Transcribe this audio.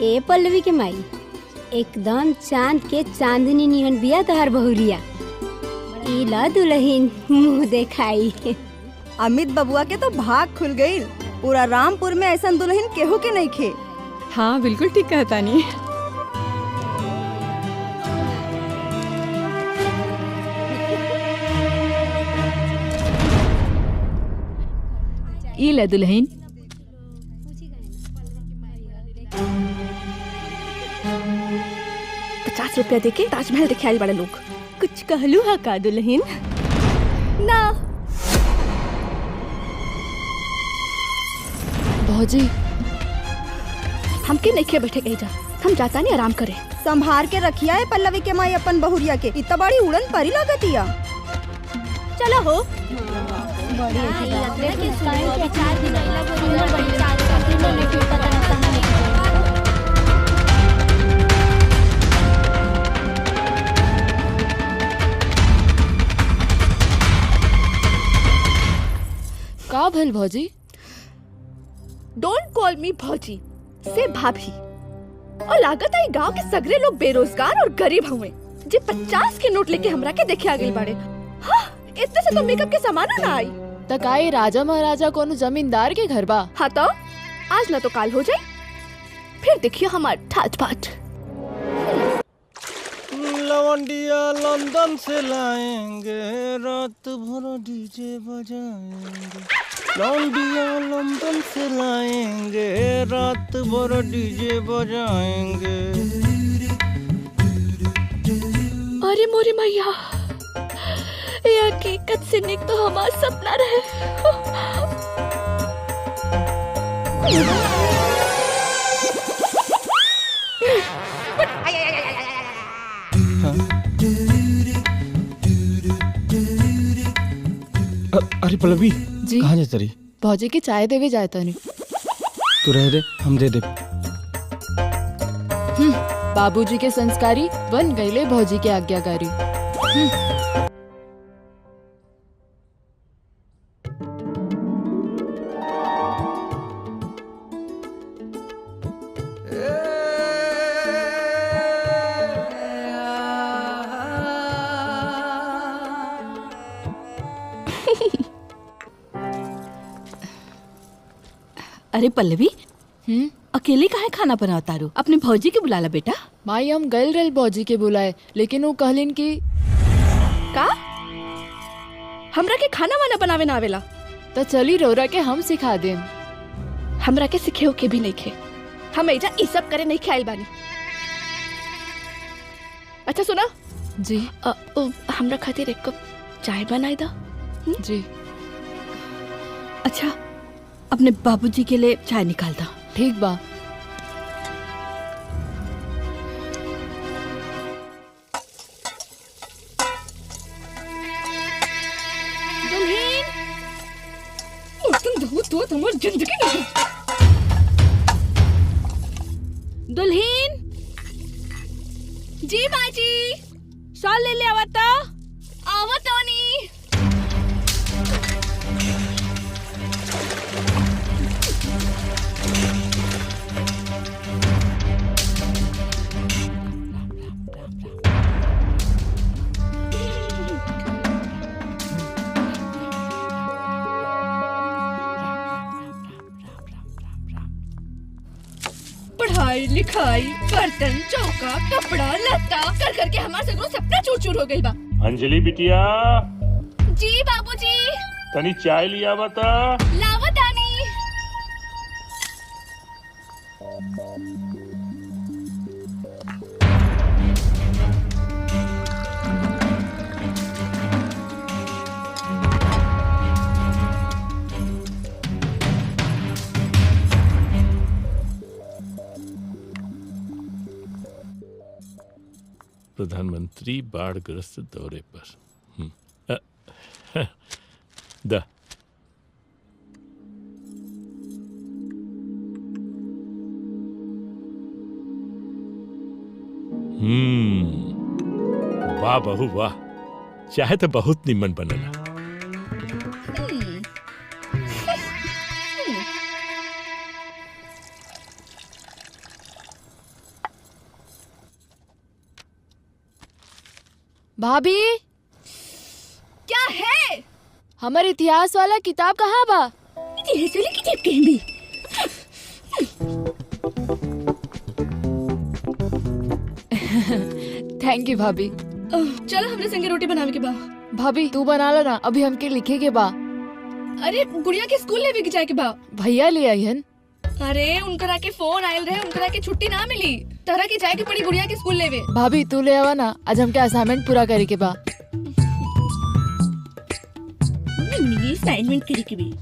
ए पल्लवी के माई एकदम चांद के चांदनी निहन बिया तहर बहुरिया। इला दुल्हन मुँह देखाई। अमित बबुआ के तो भाग खुल गई। पूरा रामपुर में ऐसा दुल्हन केहू के नहीं खे। हाँ बिल्कुल ठीक कहता नहीं। इला दुल्हन 50 रुपया देके ताजमहल देखे आए बड़े लोग। कुछ कहलू हा का दुल्हन? ना भौजी हमके नहीं खे बैठे कहीं जा। हम जाता नहीं आराम करे। संभार के रखिया है पल्लवी के माई अपन बहुरिया के। इतना बड़ी उड़न परी लागतिया। चलो हो का भल भौजी? डोंट कॉल मी भौजी से भाभी। और लागत है गांव के सगरे लोग बेरोजगार और गरीब हुए जे 50 के नोट लेके हमरा के देखे आ गए बाड़े। हाँ, इतने से तो मेकअप के सामान ना आई। तक आए राजा महाराजा कोनो जमींदार के घर बा। हाँ तो आज ना तो काल हो जाए। फिर देखिए हमार ठाट बाट। लवंडिया लंदन से लाएंगे, रात भर डीजे बजाएंगे। लवंडिया लंदन से लाएंगे, रात भर डीजे बजाएंगे। अरे मोरी मैया, ये हकीकत से निक तो हमारा सपना रहे। अरे पल्लवी जी कहाँ जाता रही? भौजी के चाय देवे जाता नहीं। तू रह दे, हम दे दे। बाबूजी के संस्कारी बन गईले भौजी के आज्ञाकारी। अरे पल्लवी, अकेले काहे खाना बनाता रो? अपने भौजी के बुलाला बेटा। माई हम गल रल भौजी के बुलाए, लेकिन वो कहलिन कि का हमरा के खाना वाना बनावे ना आवेला। तो चली रोरा के हम सिखा देम। हमरा के सिखे के भी नहीं खे। हम एजा ई सब करे नहीं खाइल बानी। अच्छा सुना जी, हमरा खातिर एक कप चाय बनाई दा। जी अच्छा, अपने बाबूजी के लिए चाय निकाल दा। ठीक बा। दुल्हन जिंदगी नहीं। दुल्हन जी बाजी शॉल ले ले आवता। आवता नहीं। पढ़ाई लिखाई बर्तन चौका कपड़ा लत्ता कर करके हमारे सगरो सपना चूर चूर हो गई बा। अंजलि बिटिया जी बाबूजी। तनी चाय लिया बता। लावतानी। प्रधानमंत्री बाढ़ग्रस्त दौरे पर। द वाह बहू वाह, चाहे तो बहुत निमन बनला। भाभी क्या है? हमारे इतिहास वाला किताब कहाँ बा? ये चले की टिप कहंदी। थैंक यू भाभी। चलो हमने संगे रोटी बनावे के बा। भाभी तू बना ला ना, अभी हमके लिखे के बा। अरे गुड़िया के स्कूल लेवे के जाए के बा। भैया ले आई हन। अरे उनकरा के फोन आयल रहे, उनकरा के छुट्टी ना मिली। तरह की जाए के पड़ी गुड़िया के स्कूल लेवे। भाभी तू ले आवा ना, आज हमके असाइनमेंट पूरा करे के बा। असाइनमेंट करे के भी।